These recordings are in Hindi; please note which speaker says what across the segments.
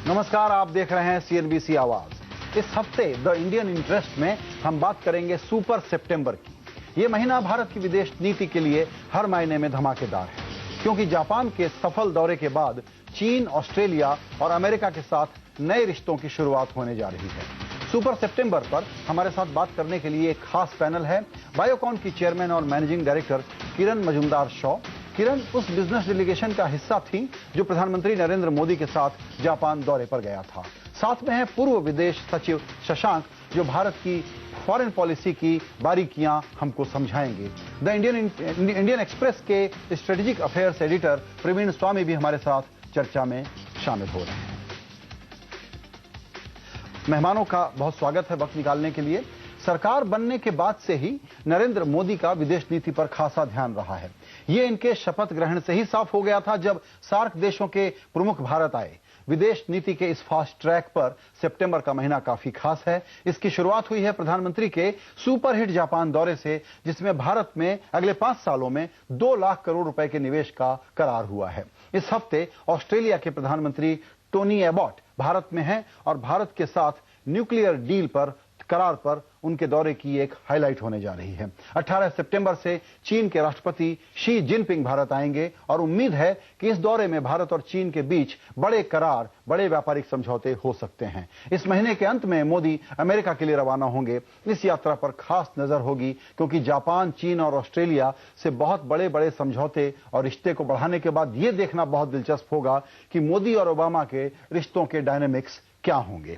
Speaker 1: नमस्कार, आप देख रहे हैं CNBC आवाज। इस हफ्ते द इंडियन इंटरेस्ट में हम बात करेंगे सुपर सितंबर की। ये महीना भारत की विदेश नीति के लिए हर मायने में धमाकेदार है, क्योंकि जापान के सफल दौरे के बाद चीन, ऑस्ट्रेलिया और अमेरिका के साथ नए रिश्तों की शुरुआत होने जा रही है। सुपर सितंबर पर हमारे साथ बात करने के लिए एक खास पैनल है। बायोकॉन की चेयरमैन और मैनेजिंग डायरेक्टर किरण मजुमदार-शॉ। किरण उस बिजनेस डेलीगेशन का हिस्सा थी जो प्रधानमंत्री नरेंद्र मोदी के साथ जापान दौरे पर गया था। साथ में है पूर्व विदेश सचिव शशांक, जो भारत की फॉरेन पॉलिसी की बारीकियां हमको समझाएंगे। द इंडियन एक्सप्रेस के स्ट्रेटेजिक अफेयर्स एडिटर प्रवीण स्वामी भी हमारे साथ चर्चा में शामिल हो रहे हैं। मेहमानों का बहुत स्वागत है वक्त निकालने के लिए। सरकार बनने के बाद से ही नरेंद्र मोदी का विदेश नीति पर खासा ध्यान रहा है। ये इनके शपथ ग्रहण से ही साफ हो गया था, जब सार्क देशों के प्रमुख भारत आए। विदेश नीति के इस फास्ट ट्रैक पर सितंबर का महीना काफी खास है। इसकी शुरुआत हुई है प्रधानमंत्री के सुपरहिट जापान दौरे से, जिसमें भारत में अगले 5 सालों में 2 लाख करोड़ रुपए के निवेश का करार हुआ है। इस हफ्ते ऑस्ट्रेलिया के प्रधानमंत्री टोनी एबॉट भारत में हैं और भारत के साथ न्यूक्लियर डील पर करार पर उनके दौरे की एक हाईलाइट होने जा रही है। 18 सितंबर से चीन के राष्ट्रपति शी जिनपिंग भारत आएंगे और उम्मीद है कि इस दौरे में भारत और चीन के बीच बड़े करार, बड़े व्यापारिक समझौते हो सकते हैं। इस महीने के अंत में मोदी अमेरिका के लिए रवाना होंगे। इस यात्रा पर खास नजर होगी, क्योंकि जापान, चीन और ऑस्ट्रेलिया से बहुत बड़े बड़े समझौते और रिश्ते को बढ़ाने के बाद यह देखना बहुत दिलचस्प होगा कि मोदी और ओबामा के रिश्तों के डायनेमिक्स क्या होंगे।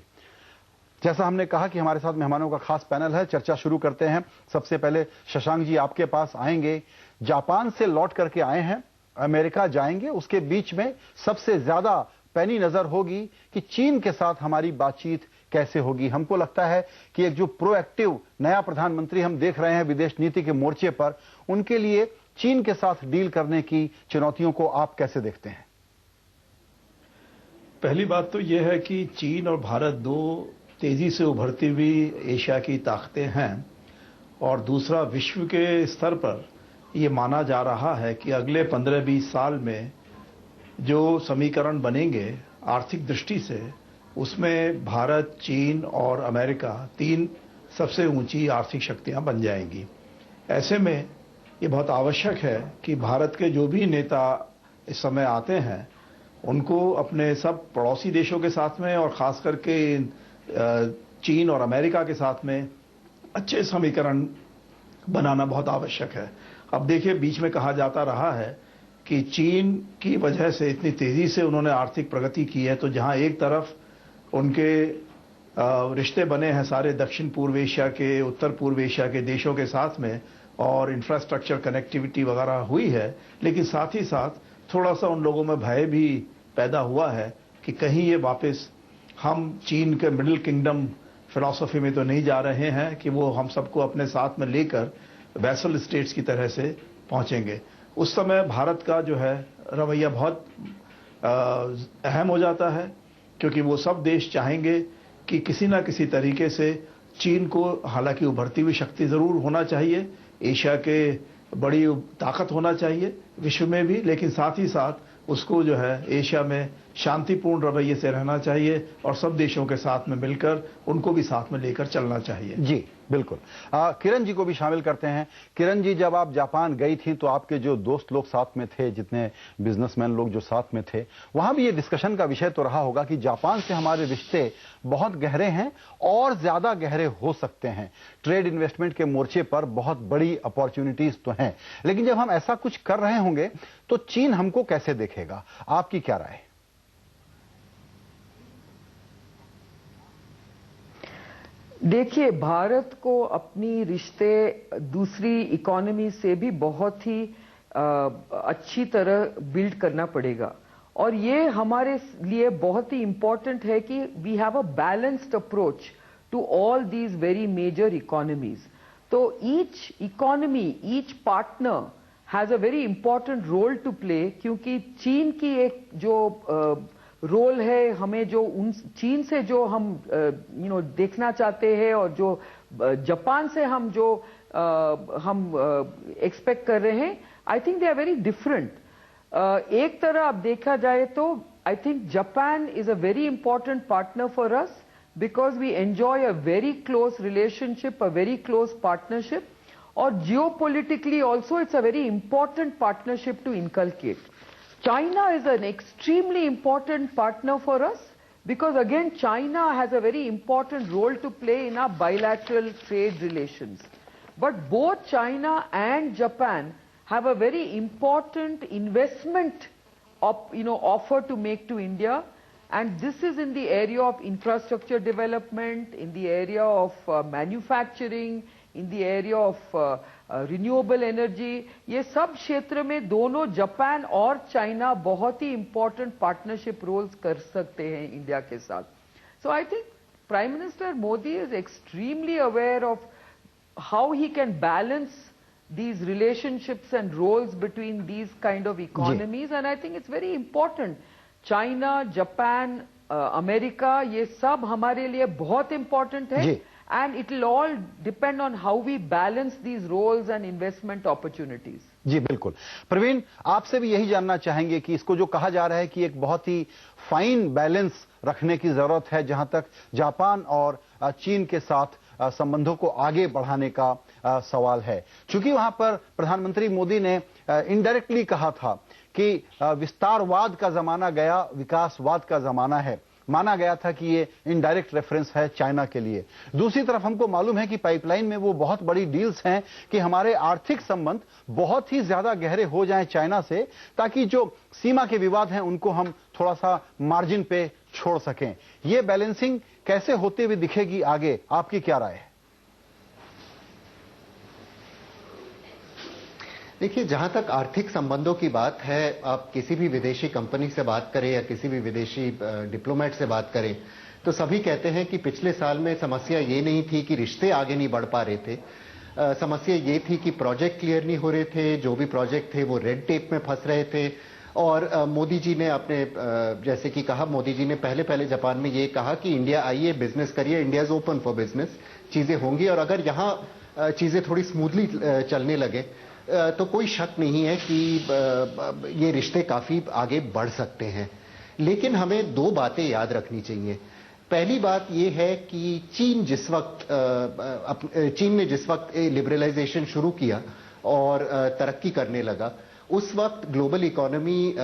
Speaker 1: जैसा हमने कहा कि हमारे साथ मेहमानों का खास पैनल है, चर्चा शुरू करते हैं। सबसे पहले शशांक जी आपके पास आएंगे। जापान से लौट करके आए हैं, अमेरिका जाएंगे, उसके बीच में सबसे ज्यादा पैनी नजर होगी कि चीन के साथ हमारी बातचीत कैसे होगी। हमको लगता है कि एक जो प्रोएक्टिव नया प्रधानमंत्री हम देख रहे हैं विदेश नीति के मोर्चे पर, उनके लिए चीन के साथ डील करने की चुनौतियों को आप कैसे देखते हैं?
Speaker 2: पहली बात तो यह है कि चीन और भारत दो तेजी से उभरती हुई एशिया की ताकतें हैं, और दूसरा विश्व के स्तर पर यह माना जा रहा है कि अगले 15-20 साल में जो समीकरण बनेंगे आर्थिक दृष्टि से, उसमें भारत, चीन और अमेरिका 3 सबसे ऊंची आर्थिक शक्तियां बन जाएंगी। ऐसे में ये बहुत आवश्यक है कि भारत के जो भी नेता इस समय आते हैं उनको अपने सब पड़ोसी देशों के साथ में और खास करके चीन और अमेरिका के साथ में अच्छे समीकरण बनाना बहुत आवश्यक है। अब देखिए, बीच में कहा जाता रहा है कि चीन की वजह से इतनी तेजी से उन्होंने आर्थिक प्रगति की है, तो जहां एक तरफ उनके रिश्ते बने हैं सारे दक्षिण पूर्व एशिया के, उत्तर पूर्व एशिया के देशों के साथ में, और इंफ्रास्ट्रक्चर कनेक्टिविटी वगैरह हुई है, लेकिन साथ ही साथ थोड़ा सा उन लोगों में भय भी पैदा हुआ है कि कहीं ये वापस हम चीन के मिडिल किंगडम फिलॉसफी में तो नहीं जा रहे हैं कि वो हम सबको अपने साथ में लेकर वैसल स्टेट्स की तरह से पहुंचेंगे। उस समय भारत का जो है रवैया बहुत अहम हो जाता है, क्योंकि वो सब देश चाहेंगे कि किसी ना किसी तरीके से चीन को, हालांकि उभरती हुई शक्ति जरूर होना चाहिए, एशिया के बड़ी ताकत होना चाहिए विश्व में भी, लेकिन साथ ही साथ उसको जो है एशिया में शांतिपूर्ण रवैये से रहना चाहिए और सब देशों के साथ में मिलकर उनको भी साथ में लेकर चलना चाहिए।
Speaker 1: जी बिल्कुल। किरण जी को भी शामिल करते हैं। किरण जी, जब आप जापान गई थी तो आपके जो दोस्त लोग साथ में थे, जितने बिजनेसमैन लोग जो साथ में थे, वहां भी ये डिस्कशन का विषय तो रहा होगा कि जापान से हमारे रिश्ते बहुत गहरे हैं और ज्यादा गहरे हो सकते हैं। ट्रेड इन्वेस्टमेंट के मोर्चे पर बहुत बड़ी अपॉर्चुनिटीज तो हैं, लेकिन जब हम ऐसा कुछ कर रहे होंगे तो चीन हमको कैसे देखेगा? आपकी क्या राय है?
Speaker 3: देखिए, भारत को अपनी रिश्ते दूसरी इकोनॉमी से भी बहुत ही अच्छी तरह बिल्ड करना पड़ेगा, और ये हमारे लिए बहुत ही इंपॉर्टेंट है कि we have a balanced approach to all these very major economies. तो each economy, each partner has a very important role to play, क्योंकि चीन की एक जो रोल है, हमें जो उन चीन से जो हम देखना चाहते हैं और जो जापान से हम जो एक्सपेक्ट कर रहे हैं, I think they are very different. एक तरह अब देखा जाए तो I think Japan is a very important partner for us because we enjoy a very close relationship, a very close partnership, or geopolitically also it's a very important partnership to inculcate. China is an extremely important partner for us because again China has a very important role to play in our bilateral trade relations. But both China and Japan have a very important investment offer to make to India, and this is in the area of infrastructure development, in the area of manufacturing, in the area of renewable energy. ये सब क्षेत्र में दोनों जापान और चाइना बहुत ही important partnership roles कर सकते हैं इंडिया के साथ. So I think Prime Minister Modi is extremely aware of how he can balance these relationships and roles between these kind of economies, and I think it's very important. China, Japan, America, ये सब हमारे लिए बहुत important है, and it will all depend on how we balance these roles and investment opportunities.
Speaker 1: जी बिल्कुल. प्रवीण, आपसे भी यही जानना चाहेंगे कि इसको जो कहा जा रहा है कि एक बहुत ही फाइन बैलेंस रखने की जरूरत है जहां तक जापान और चीन के साथ संबंधों को आगे बढ़ाने का सवाल है. चूंकि वहां पर प्रधानमंत्री मोदी ने इनडायरेक्टली कहा था कि विस्तारवाद का जमाना गया, विकासवाद का जमाना है, माना गया था कि ये इनडायरेक्ट रेफरेंस है चाइना के लिए. दूसरी तरफ हमको मालूम है कि पाइपलाइन में वो बहुत बड़ी डील्स हैं कि हमारे आर्थिक संबंध बहुत ही ज्यादा गहरे हो जाएं चाइना से, ताकि जो सीमा के विवाद हैं उनको हम थोड़ा सा मार्जिन पे छोड़ सकें. ये बैलेंसिंग कैसे होते हुए दिखेगी आगे, आपकी क्या राय है?
Speaker 4: देखिए, जहां तक आर्थिक संबंधों की बात है, आप किसी भी विदेशी कंपनी से बात करें या किसी भी विदेशी डिप्लोमेट से बात करें तो सभी कहते हैं कि पिछले साल में समस्या ये नहीं थी कि रिश्ते आगे नहीं बढ़ पा रहे थे. समस्या ये थी कि प्रोजेक्ट क्लियर नहीं हो रहे थे, जो भी प्रोजेक्ट थे वो रेड टेप में फंस रहे थे. और मोदी जी ने अपने जैसे कि कहा, मोदी जी ने पहले जापान में ये कहा कि इंडिया आइए, बिजनेस करिए, India is open for business, चीजें होंगी. और अगर यहाँ चीजें थोड़ी स्मूथली चलने लगे तो कोई शक नहीं है कि ये रिश्ते काफी आगे बढ़ सकते हैं. लेकिन हमें दो बातें याद रखनी चाहिए. पहली बात यह है कि चीन ने जिस वक्त लिबरलाइजेशन शुरू किया और तरक्की करने लगा, उस वक्त ग्लोबल इकोनॉमी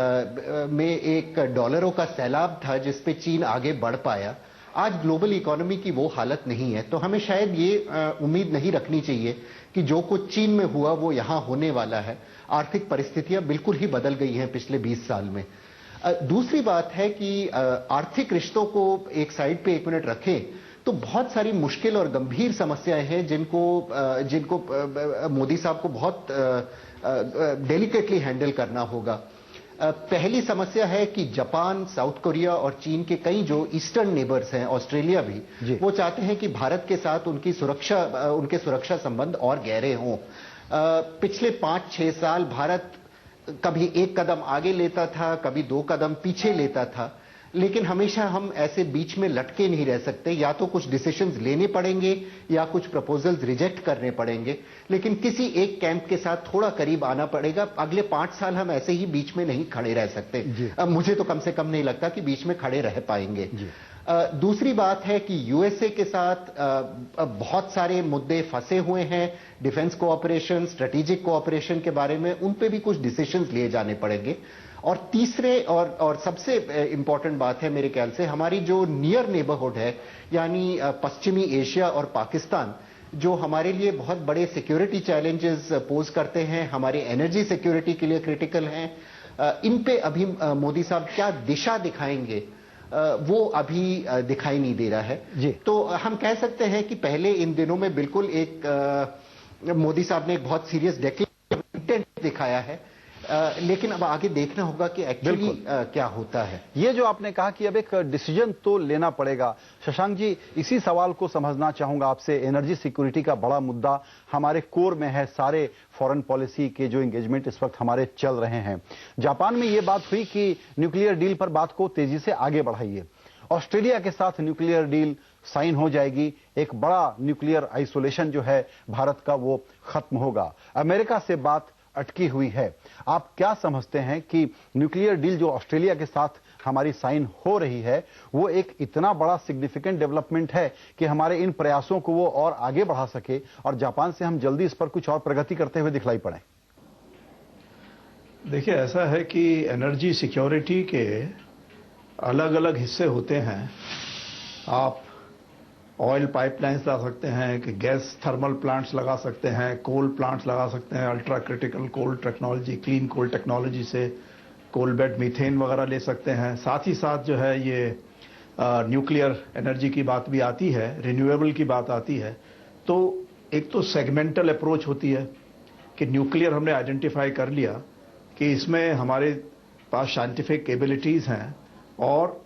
Speaker 4: में एक डॉलरों का सैलाब था जिस पे चीन आगे बढ़ पाया. आज ग्लोबल इकोनॉमी की वो हालत नहीं है, तो हमें शायद ये उम्मीद नहीं रखनी चाहिए कि जो कुछ चीन में हुआ वो यहां होने वाला है. आर्थिक परिस्थितियां बिल्कुल ही बदल गई हैं पिछले 20 साल में. दूसरी बात है कि आर्थिक रिश्तों को एक साइड पे एक मिनट रखें तो बहुत सारी मुश्किल और गंभीर समस्याएं हैं जिनको मोदी साहब को बहुत डेलिकेटली हैंडल करना होगा. पहली समस्या है कि जापान, साउथ कोरिया और चीन के कई जो ईस्टर्न नेबर्स हैं, ऑस्ट्रेलिया भी, वो चाहते हैं कि भारत के साथ उनके सुरक्षा संबंध और गहरे हों. पिछले 5-6 साल भारत कभी एक कदम आगे लेता था, कभी 2 कदम पीछे लेता था, लेकिन हमेशा हम ऐसे बीच में लटके नहीं रह सकते. या तो कुछ डिसीजंस लेने पड़ेंगे या कुछ प्रपोजल्स रिजेक्ट करने पड़ेंगे, लेकिन किसी एक कैंप के साथ थोड़ा करीब आना पड़ेगा. अगले 5 साल हम ऐसे ही बीच में नहीं खड़े रह सकते. मुझे तो कम से कम नहीं लगता कि बीच में खड़े रह पाएंगे. दूसरी बात है कि यूएसए के साथ बहुत सारे मुद्दे फंसे हुए हैं. डिफेंस कोऑपरेशन, स्ट्रेटेजिक कोऑपरेशन के बारे में उन पे भी कुछ डिसीजंस लिए जाने पड़ेंगे. और तीसरे और सबसे इंपॉर्टेंट बात है मेरे ख्याल से, हमारी जो नियर नेबरहुड है, यानी पश्चिमी एशिया और पाकिस्तान, जो हमारे लिए बहुत बड़े सिक्योरिटी चैलेंजेस पोज करते हैं, हमारी एनर्जी सिक्योरिटी के लिए क्रिटिकल हैं. इन पे अभी मोदी साहब क्या दिशा दिखाएंगे वो अभी दिखाई नहीं दे रहा है. तो हम कह सकते हैं कि पहले इन दिनों में बिल्कुल मोदी साहब ने एक बहुत सीरियस इंटेंट दिखाया है, लेकिन अब आगे देखना होगा कि एक्चुअली क्या होता है.
Speaker 1: ये जो आपने कहा कि अब एक डिसीजन तो लेना पड़ेगा, शशांक जी इसी सवाल को समझना चाहूंगा आपसे. एनर्जी सिक्योरिटी का बड़ा मुद्दा हमारे कोर में है. सारे फॉरेन पॉलिसी के जो एंगेजमेंट इस वक्त हमारे चल रहे हैं. जापान में ये बात हुई कि न्यूक्लियर डील पर बात को तेजी से आगे बढ़ाइए. ऑस्ट्रेलिया के साथ न्यूक्लियर डील साइन हो जाएगी. एक बड़ा न्यूक्लियर आइसोलेशन जो है भारत का वो खत्म होगा. अमेरिका से बात अटकी हुई है। आप क्या समझते हैं कि न्यूक्लियर डील जो ऑस्ट्रेलिया के साथ हमारी साइन हो रही है वो एक इतना बड़ा सिग्निफिकेंट डेवलपमेंट है कि हमारे इन प्रयासों को वो और आगे बढ़ा सके और जापान से हम जल्दी इस पर कुछ और प्रगति करते हुए दिखलाई पड़े?
Speaker 2: देखिए, ऐसा है कि एनर्जी सिक्योरिटी के अलग अलग हिस्से होते हैं। आप ऑयल पाइपलाइंस लगा सकते हैं, कि गैस थर्मल प्लांट्स लगा सकते हैं, कोल प्लांट्स लगा सकते हैं, ultra critical coal technology, clean coal technology से कोल बेड मीथेन वगैरह ले सकते हैं। साथ ही साथ जो है ये न्यूक्लियर एनर्जी की बात भी आती है, रिन्यूएबल की बात आती है। तो एक तो सेगमेंटल अप्रोच होती है कि न्यूक्लियर हमने आइडेंटिफाई कर लिया कि इसमें हमारे पास साइंटिफिक एबिलिटीज़ हैं और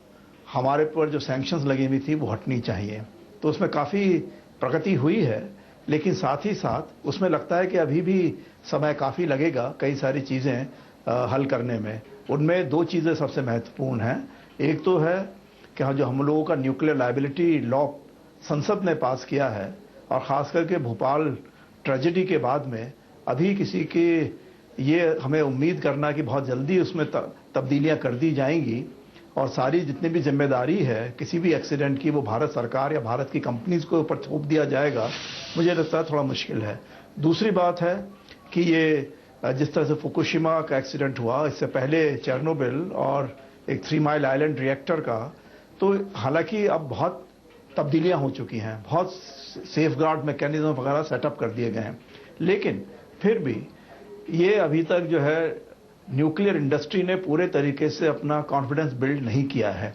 Speaker 2: हमारे पर जो सैंक्शंस लगी हुई थी वो हटनी चाहिए। तो उसमें काफ़ी प्रगति हुई है, लेकिन साथ ही साथ उसमें लगता है कि अभी भी समय काफ़ी लगेगा कई सारी चीज़ें हल करने में। उनमें दो चीज़ें सबसे महत्वपूर्ण हैं। एक तो है कि जो हम लोगों का न्यूक्लियर लायबिलिटी लॉ संसद ने पास किया है, और ख़ास करके भोपाल ट्रेजेडी के बाद में अभी किसी के ये हमें उम्मीद करना कि बहुत जल्दी उसमें तब्दीलियां कर दी जाएंगी और सारी जितनी भी जिम्मेदारी है किसी भी एक्सीडेंट की वो भारत सरकार या भारत की कंपनीज को ऊपर थोप दिया जाएगा, मुझे लगता है थोड़ा मुश्किल है। दूसरी बात है कि ये जिस तरह से फुकुशिमा का एक्सीडेंट हुआ, इससे पहले चेरनोबिल और एक 3 माइल आइलैंड रिएक्टर का, तो हालांकि अब बहुत तब्दीलियां हो चुकी हैं, बहुत सेफ गार्ड मैकेनिज्म वगैरह सेटअप कर दिए गए हैं, लेकिन फिर भी ये अभी तक जो है न्यूक्लियर इंडस्ट्री ने पूरे तरीके से अपना कॉन्फिडेंस बिल्ड नहीं किया है।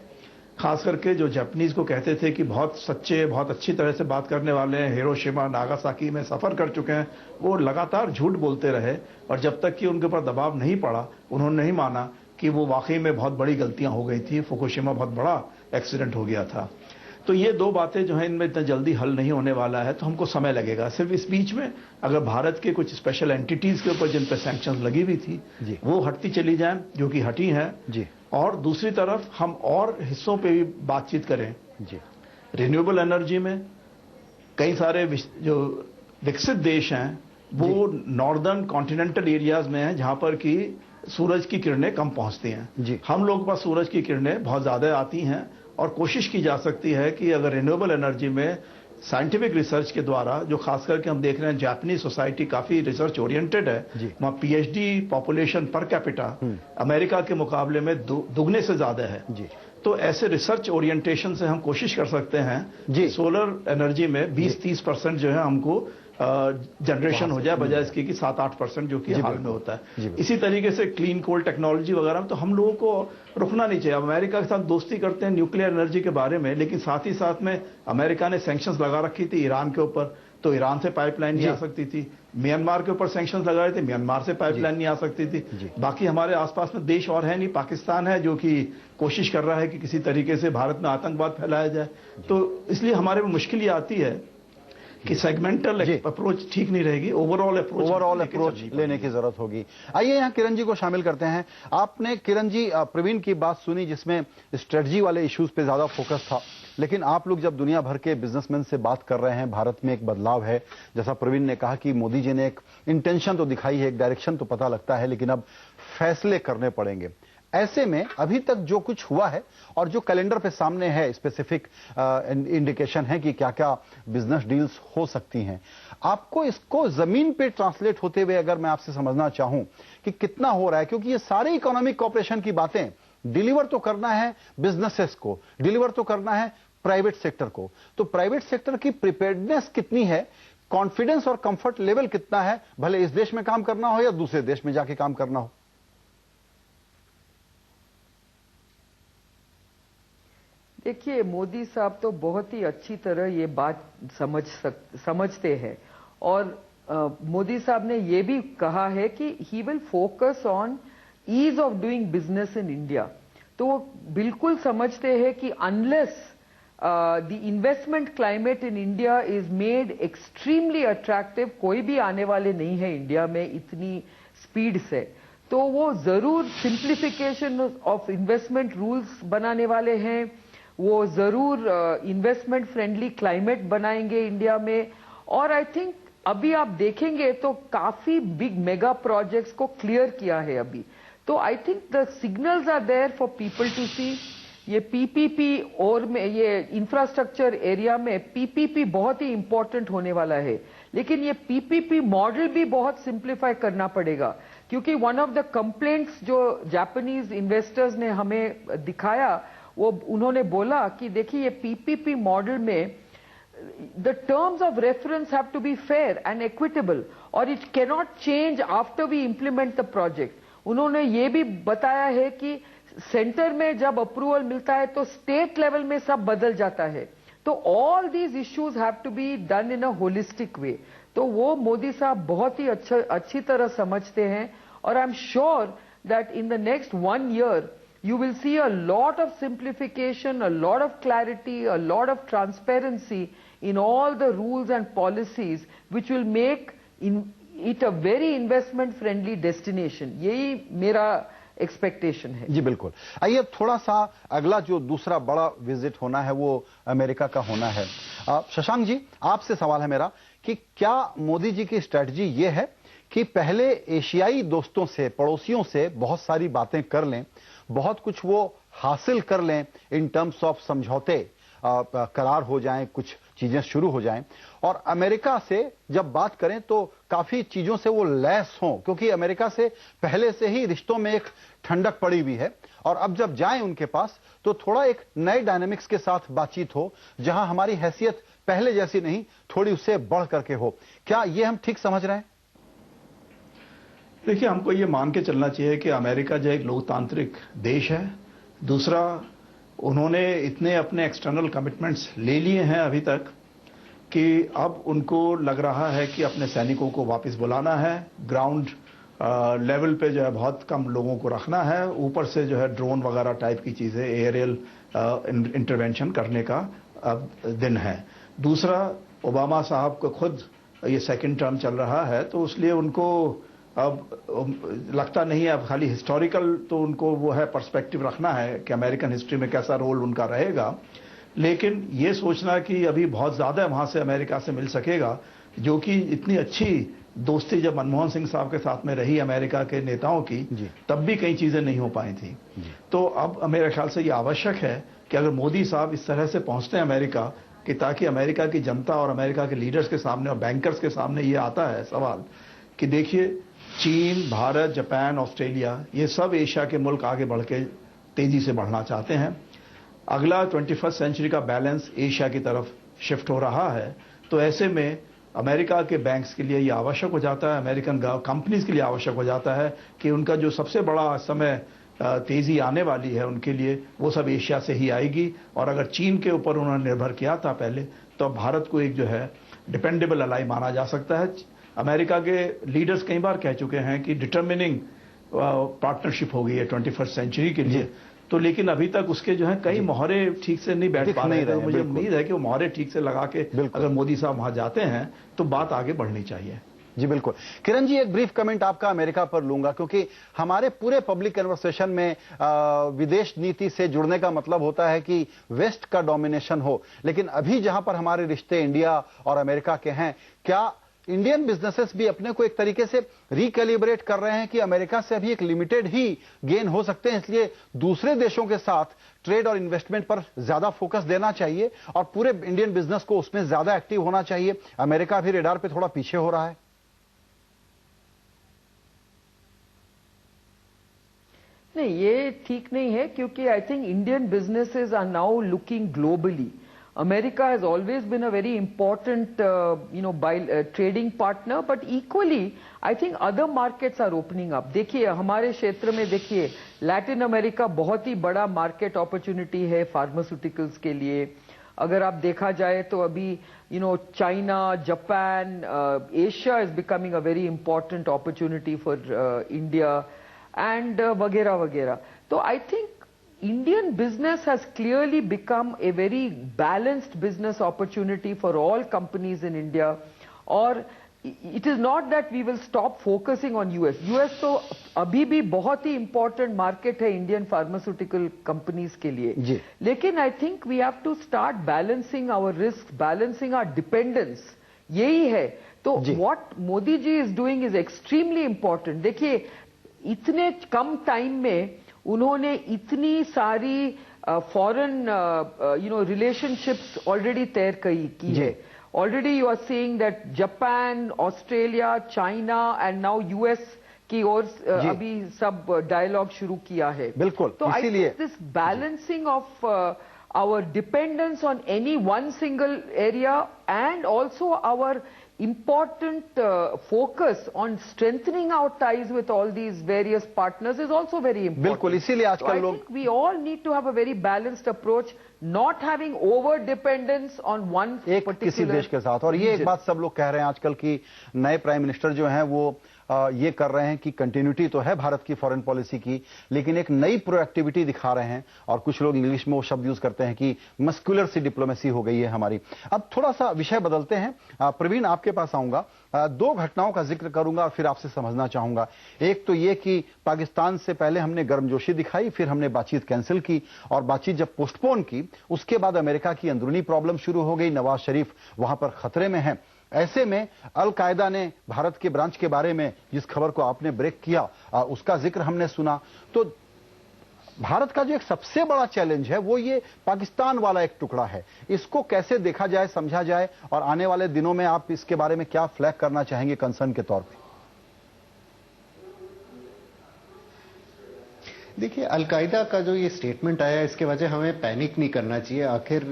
Speaker 2: खास करके जो जापानीज को कहते थे कि बहुत सच्चे, बहुत अच्छी तरह से बात करने वाले हैं, हिरोशिमा नागासाकी में सफर कर चुके हैं, वो लगातार झूठ बोलते रहे और जब तक कि उनके ऊपर दबाव नहीं पड़ा, उन्होंने नहीं माना कि वो वाकई में बहुत बड़ी गलतियां हो गई थी, फुकुशिमा बहुत बड़ा एक्सीडेंट हो गया था। तो ये दो बातें जो हैं इनमें इतना जल्दी हल नहीं होने वाला है, तो हमको समय लगेगा। सिर्फ इस बीच में अगर भारत के कुछ स्पेशल एंटिटीज के ऊपर जिन पर सैंक्शंस लगी हुई थी वो हटती चली जाएं, जो कि हटी हैं जी, और दूसरी तरफ हम और हिस्सों पे भी बातचीत करें जी। रिन्यूएबल एनर्जी में कई सारे जो विकसित देश हैं वो नॉर्दर्न कॉन्टिनेंटल एरियाज में हैं, जहां पर कि सूरज की किरणें कम पहुंचती हैं जी। हम लोगों के पास सूरज की किरणें बहुत ज्यादा आती हैं और कोशिश की जा सकती है कि अगर रिन्यूएबल एनर्जी में साइंटिफिक रिसर्च के द्वारा, जो खास करके हम देख रहे हैं जापानीज सोसाइटी काफी रिसर्च ओरिएंटेड है, वहां PhD population per capita America के मुकाबले में दुगने से ज्यादा है जी। तो ऐसे रिसर्च ओरिएंटेशन से हम कोशिश कर सकते हैं जी, सोलर एनर्जी में 20-30% जो है हमको जनरेशन हो जाए, बजाय इसके कि 7-8% जो कि हाल में होता है। इसी तरीके से क्लीन कोल टेक्नोलॉजी वगैरह में तो हम लोगों को रुकना नहीं चाहिए। अमेरिका के साथ दोस्ती करते हैं न्यूक्लियर एनर्जी के बारे में, लेकिन साथ ही साथ में अमेरिका ने सैंक्शंस लगा रखी थी ईरान के ऊपर, तो ईरान से पाइपलाइन नहीं आ सकती थी। म्यांमार के ऊपर सैंक्शंस लगाए थे, म्यांमार से पाइपलाइन नहीं आ सकती थी। बाकी हमारे आसपास में देश और है नहीं, पाकिस्तान है जो कि कोशिश कर रहा है कि किसी तरीके से भारत में आतंकवाद फैलाया जाए। तो इसलिए हमारे में मुश्किल ये आती है कि सेगमेंटल अप्रोच ठीक नहीं रहेगी, ओवरऑल अप्रोच
Speaker 1: लेने की जरूरत होगी। आइए यहाँ किरण जी को शामिल करते हैं। आपने किरण जी प्रवीण की बात सुनी जिसमें स्ट्रेटजी वाले इश्यूज पे ज्यादा फोकस था, लेकिन आप लोग जब दुनिया भर के बिजनेसमैन से बात कर रहे हैं, भारत में एक बदलाव है, जैसा प्रवीण ने कहा कि मोदी जी ने एक इंटेंशन तो दिखाई है, एक डायरेक्शन तो पता लगता है, लेकिन अब फैसले करने पड़ेंगे। ऐसे में अभी तक जो कुछ हुआ है और जो कैलेंडर पे सामने है, स्पेसिफिक इंडिकेशन है कि क्या क्या बिजनेस डील्स हो सकती हैं, आपको इसको जमीन पे ट्रांसलेट होते हुए अगर मैं आपसे समझना चाहूं कि कितना हो रहा है, क्योंकि ये सारे इकोनॉमिक कॉपरेशन की बातें डिलीवर तो करना है बिजनेसेस को, डिलीवर तो करना है प्राइवेट सेक्टर को, तो प्राइवेट सेक्टर की प्रिपेयर्डनेस कितनी है, कॉन्फिडेंस और कंफर्ट लेवल कितना है, भले इस देश में काम करना हो या दूसरे देश में जाके काम करना हो?
Speaker 3: देखिए, मोदी साहब तो बहुत ही अच्छी तरह ये बात समझते हैं और मोदी साहब ने ये भी कहा है कि he will focus on ease of doing business in India. तो वो बिल्कुल समझते हैं कि unless the investment climate in India is made extremely attractive, कोई भी आने वाले नहीं है इंडिया में इतनी स्पीड से, तो वो जरूर सिंप्लीफिकेशन ऑफ इन्वेस्टमेंट रूल्स बनाने वाले हैं, वो जरूर इन्वेस्टमेंट फ्रेंडली क्लाइमेट बनाएंगे इंडिया में। और आई थिंक अभी आप देखेंगे तो काफी बिग मेगा प्रोजेक्ट्स को क्लियर किया है अभी। तो I think the signals are there for people to see. ये पीपीपी और में ये इंफ्रास्ट्रक्चर एरिया में पीपीपी बहुत ही इंपॉर्टेंट होने वाला है, लेकिन ये पीपीपी मॉडल भी बहुत सिंप्लीफाई करना पड़ेगा, क्योंकि वन ऑफ द कंप्लेंट्स जो जापानीज इन्वेस्टर्स ने हमें दिखाया, वो उन्होंने बोला कि देखिए ये पीपीपी मॉडल में the terms of reference have to be fair and equitable or it cannot change after we implement the project. उन्होंने ये भी बताया है कि सेंटर में जब अप्रूवल मिलता है तो स्टेट लेवल में सब बदल जाता है। तो all these issues have to be done in a holistic way. तो वो मोदी साहब बहुत ही अच्छी तरह समझते हैं, और I am sure that in the next 1 year you will see a lot of simplification, a lot of clarity, a lot of transparency in all the rules and policies which will make it a very investment friendly destination. यही मेरा एक्सपेक्टेशन है।
Speaker 1: जी बिल्कुल। आइए थोड़ा सा अगला जो दूसरा बड़ा विजिट होना है वो अमेरिका का होना है। शशांक जी, आपसे सवाल है मेरा कि क्या मोदी जी की स्ट्रैटेजी ये है कि पहले एशियाई दोस्तों से, पड़ोसियों से बहुत सारी बातें कर लें, बहुत कुछ वो हासिल कर लें इन टर्म्स ऑफ समझौते, करार हो जाएं, कुछ चीजें शुरू हो जाएं, और अमेरिका से जब बात करें तो काफी चीजों से वो लैस हों, क्योंकि अमेरिका से पहले से ही रिश्तों में एक ठंडक पड़ी हुई है, और अब जब जाएं उनके पास तो थोड़ा एक नए डायनेमिक्स के साथ बातचीत हो, जहां हमारी हैसियत पहले जैसी नहीं, थोड़ी उससे बढ़ करके हो। क्या ये हम ठीक समझ रहे हैं?
Speaker 2: देखिए, हमको ये मान के चलना चाहिए कि अमेरिका जो एक लोकतांत्रिक देश है, दूसरा उन्होंने इतने अपने एक्सटर्नल कमिटमेंट्स ले लिए हैं अभी तक कि अब उनको लग रहा है कि अपने सैनिकों को वापस बुलाना है, ग्राउंड लेवल पे जो है बहुत कम लोगों को रखना है, ऊपर से जो है ड्रोन वगैरह टाइप की चीजें, एरियल इंटरवेंशन करने का अब दिन है। दूसरा, ओबामा साहब को खुद ये सेकंड टर्म चल रहा है, तो इसलिए उनको अब लगता नहीं है, अब खाली हिस्टोरिकल तो उनको वो है पर्सपेक्टिव रखना है कि अमेरिकन हिस्ट्री में कैसा रोल उनका रहेगा, लेकिन ये सोचना कि अभी बहुत ज्यादा वहां से अमेरिका से मिल सकेगा, जो कि इतनी अच्छी दोस्ती जब मनमोहन सिंह साहब के साथ में रही अमेरिका के नेताओं की, तब भी कई चीजें नहीं हो पाई थी। तो अब मेरे ख्याल से ये आवश्यक है कि अगर मोदी साहब इस तरह से पहुंचते हैं अमेरिका, कि ताकि अमेरिका की जनता और अमेरिका के लीडर्स के सामने और बैंकर्स के सामने ये आता है सवाल कि देखिए, चीन, भारत, जापान, ऑस्ट्रेलिया, ये सब एशिया के मुल्क आगे बढ़ के तेजी से बढ़ना चाहते हैं। अगला 21वीं सेंचुरी का बैलेंस एशिया की तरफ शिफ्ट हो रहा है, तो ऐसे में अमेरिका के बैंक्स के लिए ये आवश्यक हो जाता है, अमेरिकन कंपनीज के लिए आवश्यक हो जाता है कि उनका जो सबसे बड़ा समय तेजी आने वाली है उनके लिए, वो सब एशिया से ही आएगी। और अगर चीन के ऊपर उन्होंने निर्भर किया था पहले, तो भारत को एक जो है डिपेंडेबल अलाई माना जा सकता है। अमेरिका के लीडर्स कई बार कह चुके हैं कि डिटर्मिनिंग पार्टनरशिप हो गई है 21st सेंचुरी के लिए, तो लेकिन अभी तक उसके जो है कई मोहरे ठीक से नहीं बैठ पा रहे हैं। तो मुझे उम्मीद है कि वो मोहरे ठीक से लगा के अगर मोदी साहब वहां जाते हैं तो बात आगे बढ़नी चाहिए।
Speaker 1: जी बिल्कुल। किरण जी, एक ब्रीफ कमेंट आपका अमेरिका पर लूंगा, क्योंकि हमारे पूरे पब्लिक कन्वर्सेशन में विदेश नीति से जुड़ने का मतलब होता है कि वेस्ट का डोमिनेशन हो, लेकिन अभी जहां पर हमारे रिश्ते इंडिया और अमेरिका के हैं, क्या इंडियन बिजनेसेस भी अपने को एक तरीके से रिकैलिब्रेट कर रहे हैं कि अमेरिका से अभी एक लिमिटेड ही गेन हो सकते हैं, इसलिए दूसरे देशों के साथ ट्रेड और इन्वेस्टमेंट पर ज्यादा फोकस देना चाहिए और पूरे इंडियन बिजनेस को उसमें ज्यादा एक्टिव होना चाहिए? अमेरिका भी रेडार पे थोड़ा पीछे हो रहा है।
Speaker 3: नहीं, ये ठीक नहीं है, क्योंकि I think Indian businesses are now looking globally. America has always been a very important, trading partner, but equally, I think other markets are opening up. देखिए, हमारे क्षेत्र में देखिए, लैटिन अमेरिका बहुत ही बड़ा मार्केट अपॉर्चुनिटी है फार्मास्यूटिकल्स के लिए। अगर आप देखा जाए तो अभी China, Japan, Asia is becoming a very important opportunity for India and वगैरह वगैरह। तो I think Indian business has clearly become a very balanced business opportunity for all companies in India, or it is not that we will stop focusing on US. US तो अभी भी बहुत ही important market है Indian pharmaceutical companies के लिए, लेकिन I think we have to start balancing our risks, balancing our dependence. यही है, तो what Modi ji is doing is extremely important. देखिए इतने कम टाइम में उन्होंने इतनी सारी फॉरेन रिलेशनशिप्स ऑलरेडी तय की है। Already you are seeing that Japan, Australia, China and now US की ओर अभी सब डायलॉग शुरू किया है।
Speaker 1: बिल्कुल,
Speaker 3: तो आई
Speaker 1: इसीलिए
Speaker 3: think this balancing of our dependence on any one single area and also our important focus on strengthening our ties with all these various partners is also very important.
Speaker 1: बिल्कुल, इसीलिए आजकल लोग
Speaker 3: I think we all need to have a very balanced approach, not having over dependence on one
Speaker 1: एक किसी देश के साथ। और ये एक बात सब लोग कह रहे हैं आजकल की नए प्राइम मिनिस्टर जो हैं वो ये कर रहे हैं कि कंटिन्यूटी तो है भारत की फॉरेन पॉलिसी की, लेकिन एक नई प्रोएक्टिविटी दिखा रहे हैं। और कुछ लोग इंग्लिश में वो शब्द यूज करते हैं कि मस्कुलर सी डिप्लोमेसी हो गई है हमारी। अब थोड़ा सा विषय बदलते हैं। प्रवीण, आपके पास आऊंगा। दो घटनाओं का जिक्र करूंगा और फिर आपसे समझना चाहूंगा। एक तो ये कि पाकिस्तान से पहले हमने गर्मजोशी दिखाई, फिर हमने बातचीत कैंसिल की, और बातचीत जब पोस्टपोन की उसके बाद अमेरिका की अंदरूनी प्रॉब्लम शुरू हो गई। नवाज शरीफ वहां पर खतरे में हैं। ऐसे में अल कायदा ने भारत के ब्रांच के बारे में जिस खबर को आपने ब्रेक किया उसका जिक्र हमने सुना। तो भारत का जो एक सबसे बड़ा चैलेंज है वो ये पाकिस्तान वाला एक टुकड़ा है। इसको कैसे देखा जाए, समझा जाए, और आने वाले दिनों में आप इसके बारे में क्या फ्लैग करना चाहेंगे कंसर्न के तौर पे?
Speaker 4: देखिए, अलकायदा का जो ये स्टेटमेंट आया इसके वजह हमें पैनिक नहीं करना चाहिए। आखिर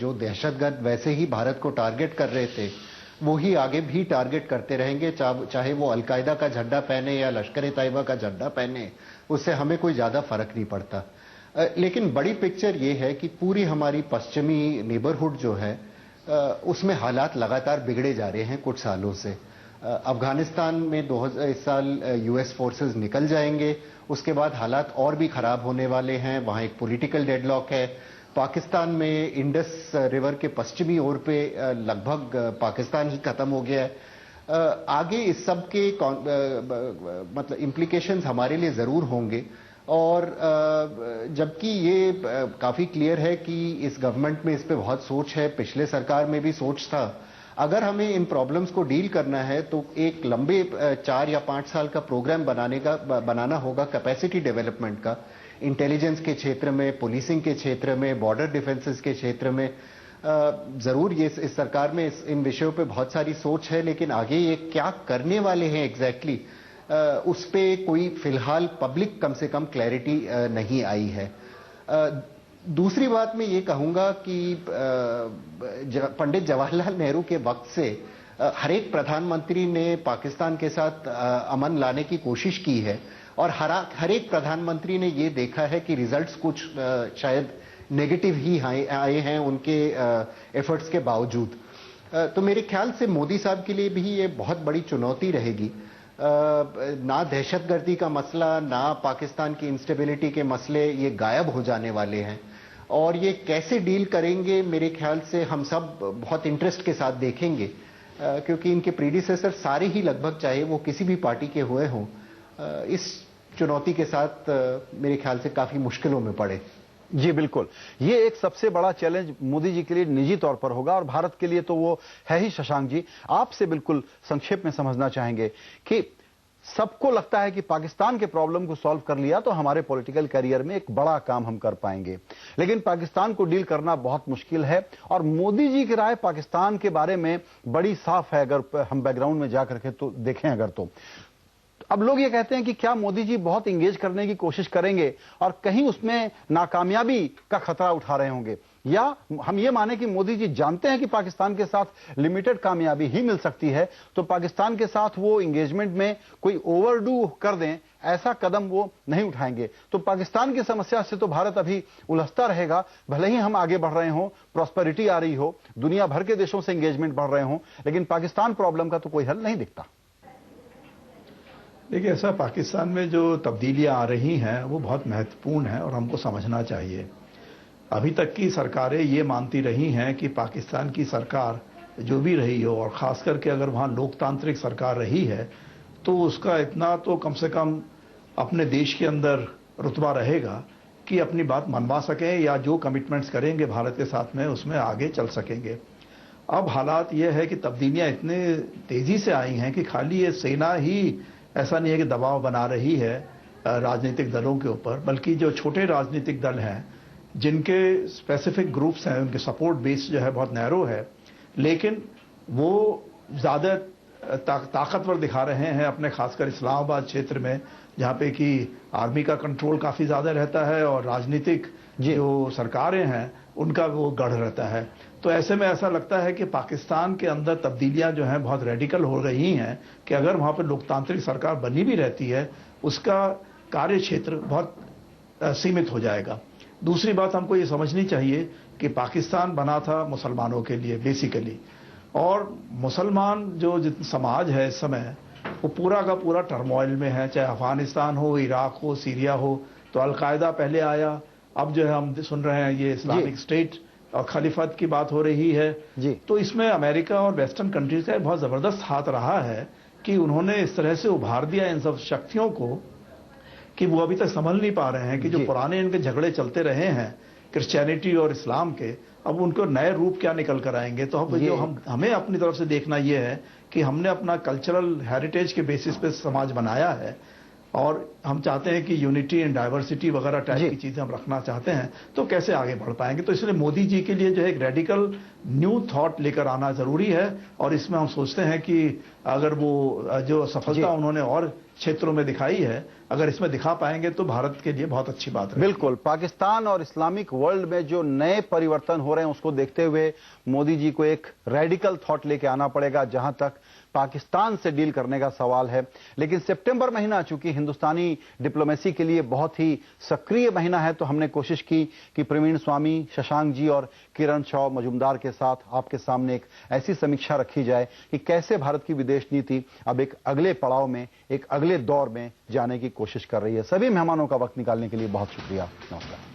Speaker 4: जो दहशतगर्द वैसे ही भारत को टारगेट कर रहे थे वो ही आगे भी टारगेट करते रहेंगे, चाहे वो अलकायदा का झंडा पहने या लश्कर ए तैयबा का झंडा पहने, उससे हमें कोई ज्यादा फर्क नहीं पड़ता। लेकिन बड़ी पिक्चर ये है कि पूरी हमारी पश्चिमी नेबरहुड जो है उसमें हालात लगातार बिगड़े जा रहे हैं कुछ सालों से। अफगानिस्तान में इस साल यूएस फोर्सेस निकल जाएंगे, उसके बाद हालात और भी खराब होने वाले हैं। वहां एक पॉलिटिकल डेडलॉक है। पाकिस्तान में इंडस रिवर के पश्चिमी ओर पे लगभग पाकिस्तान ही खत्म हो गया है। आगे इस सब के मतलब इम्प्लीकेशंस हमारे लिए जरूर होंगे। और जबकि ये काफी क्लियर है कि इस गवर्नमेंट में इस पे बहुत सोच है, पिछले सरकार में भी सोच था। अगर हमें इन प्रॉब्लम्स को डील करना है तो एक लंबे 4 या 5 साल का प्रोग्राम बनाना होगा कैपेसिटी डेवलपमेंट का, इंटेलिजेंस के क्षेत्र में, पुलिसिंग के क्षेत्र में, बॉर्डर डिफेंसेस के क्षेत्र में। जरूर ये इस सरकार में इन विषयों पे बहुत सारी सोच है, लेकिन आगे ये क्या करने वाले हैं एग्जैक्टली उस पे कोई फिलहाल पब्लिक कम से कम क्लैरिटी नहीं आई है। दूसरी बात मैं ये कहूंगा कि पंडित जवाहरलाल नेहरू के वक्त से हर एक प्रधानमंत्री ने पाकिस्तान के साथ अमन लाने की कोशिश की है, और हर एक प्रधानमंत्री ने ये देखा है कि रिजल्ट्स कुछ शायद नेगेटिव ही आए हैं उनके एफर्ट्स के बावजूद। तो मेरे ख्याल से मोदी साहब के लिए भी ये बहुत बड़ी चुनौती रहेगी। ना दहशतगर्दी का मसला, ना पाकिस्तान की इंस्टेबिलिटी के मसले ये गायब हो जाने वाले हैं, और ये कैसे डील करेंगे मेरे ख्याल से हम सब बहुत इंटरेस्ट के साथ देखेंगे, क्योंकि इनके प्रीडिसेसर सारे ही लगभग, चाहे वो किसी भी पार्टी के हुए हों, इस चुनौती के साथ मेरे ख्याल से काफी मुश्किलों में पड़े।
Speaker 1: जी बिल्कुल, ये एक सबसे बड़ा चैलेंज मोदी जी के लिए निजी तौर पर होगा, और भारत के लिए तो वो है ही। शशांक जी, आपसे बिल्कुल संक्षेप में समझना चाहेंगे कि सबको लगता है कि पाकिस्तान के प्रॉब्लम को सॉल्व कर लिया तो हमारे पॉलिटिकल करियर में एक बड़ा काम हम कर पाएंगे, लेकिन पाकिस्तान को डील करना बहुत मुश्किल है। और मोदी जी की राय पाकिस्तान के बारे में बड़ी साफ है, अगर हम बैकग्राउंड में जाकर के तो देखें अगर तो अब लोग ये कहते हैं कि क्या मोदी जी बहुत इंगेज करने की कोशिश करेंगे और कहीं उसमें नाकामयाबी का खतरा उठा रहे होंगे, या हम ये माने कि मोदी जी जानते हैं कि पाकिस्तान के साथ लिमिटेड कामयाबी ही मिल सकती है, तो पाकिस्तान के साथ वो इंगेजमेंट में कोई ओवरडू कर दें ऐसा कदम वो नहीं उठाएंगे। तो पाकिस्तान की समस्या से तो भारत अभी उलझता रहेगा, भले ही हम आगे बढ़ रहे हों, प्रॉस्पेरिटी आ रही हो, दुनिया भर के देशों से इंगेजमेंट बढ़ रहे हों, लेकिन पाकिस्तान प्रॉब्लम का तो कोई हल नहीं दिखता।
Speaker 2: देखिए, ऐसा पाकिस्तान में जो तब्दीलियां आ रही हैं वो बहुत महत्वपूर्ण है और हमको समझना चाहिए। अभी तक की सरकारें ये मानती रही हैं कि पाकिस्तान की सरकार जो भी रही हो, और खास करके अगर वहाँ लोकतांत्रिक सरकार रही है, तो उसका इतना तो कम से कम अपने देश के अंदर रुतबा रहेगा कि अपनी बात मनवा सकें, या जो कमिटमेंट्स करेंगे भारत के साथ में उसमें आगे चल सकेंगे। अब हालात यह है कि तब्दीलियां इतने तेजी से आई हैं कि खाली ये सेना ही ऐसा नहीं है कि दबाव बना रही है राजनीतिक दलों के ऊपर, बल्कि जो छोटे राजनीतिक दल हैं जिनके स्पेसिफिक ग्रुप्स हैं, उनके सपोर्ट बेस जो है बहुत नैरो है, लेकिन वो ज्यादा ताकतवर दिखा रहे हैं अपने, खासकर इस्लामाबाद क्षेत्र में, जहां पे कि आर्मी का कंट्रोल काफी ज्यादा रहता है और राजनीतिक जो सरकारें हैं उनका वो गढ़ रहता है। तो ऐसे में ऐसा लगता है कि पाकिस्तान के अंदर तब्दीलियां जो हैं बहुत रेडिकल हो रही हैं कि अगर वहां पर लोकतांत्रिक सरकार बनी भी रहती है उसका कार्य क्षेत्र बहुत सीमित हो जाएगा। दूसरी बात हमको ये समझनी चाहिए कि पाकिस्तान बना था मुसलमानों के लिए बेसिकली, और मुसलमान जो समाज है इस समय वो पूरा का पूरा टर्मोइल में है, चाहे अफगानिस्तान हो, इराक हो, सीरिया हो। तो अलकायदा पहले आया, अब जो है हम सुन रहे हैं ये इस्लामिक स्टेट और खलीफत की बात हो रही है
Speaker 1: जी।
Speaker 2: तो इसमें अमेरिका और वेस्टर्न कंट्रीज का बहुत जबरदस्त हाथ रहा है कि उन्होंने इस तरह से उभार दिया इन सब शक्तियों को कि वो अभी तक समझ नहीं पा रहे हैं कि जो पुराने इनके झगड़े चलते रहे हैं क्रिश्चियनिटी और इस्लाम के, अब उनको नए रूप क्या निकल कर आएंगे। तो अब जो हमें अपनी तरफ से देखना यह है कि हमने अपना कल्चरल हेरिटेज के बेसिस पे समाज बनाया है और हम चाहते हैं कि यूनिटी एंड डाइवर्सिटी वगैरह टाइप की चीजें हम रखना चाहते हैं, तो कैसे आगे बढ़ पाएंगे। तो इसलिए मोदी जी के लिए जो है एक रेडिकल न्यू थॉट लेकर आना जरूरी है और इसमें हम सोचते हैं कि अगर वो जो सफलता उन्होंने और क्षेत्रों में दिखाई है, अगर इसमें दिखा पाएंगे तो भारत के लिए बहुत अच्छी बात है।
Speaker 1: बिल्कुल, पाकिस्तान और इस्लामिक वर्ल्ड में जो नए परिवर्तन हो रहे हैं उसको देखते हुए मोदी जी को एक रेडिकल थॉट लेके आना पड़ेगा जहां तक पाकिस्तान से डील करने का सवाल है। लेकिन सितंबर महीना चूंकि हिंदुस्तानी डिप्लोमेसी के लिए बहुत ही सक्रिय महीना है, तो हमने कोशिश की कि प्रवीण स्वामी, शशांक जी और किरण चौ मजुमदार के साथ आपके सामने एक ऐसी समीक्षा रखी जाए कि कैसे भारत की विदेश नीति अब एक अगले पड़ाव में, एक अगले दौर में जाने की कोशिश कर रही है। सभी मेहमानों का वक्त निकालने के लिए बहुत शुक्रिया। नमस्कार।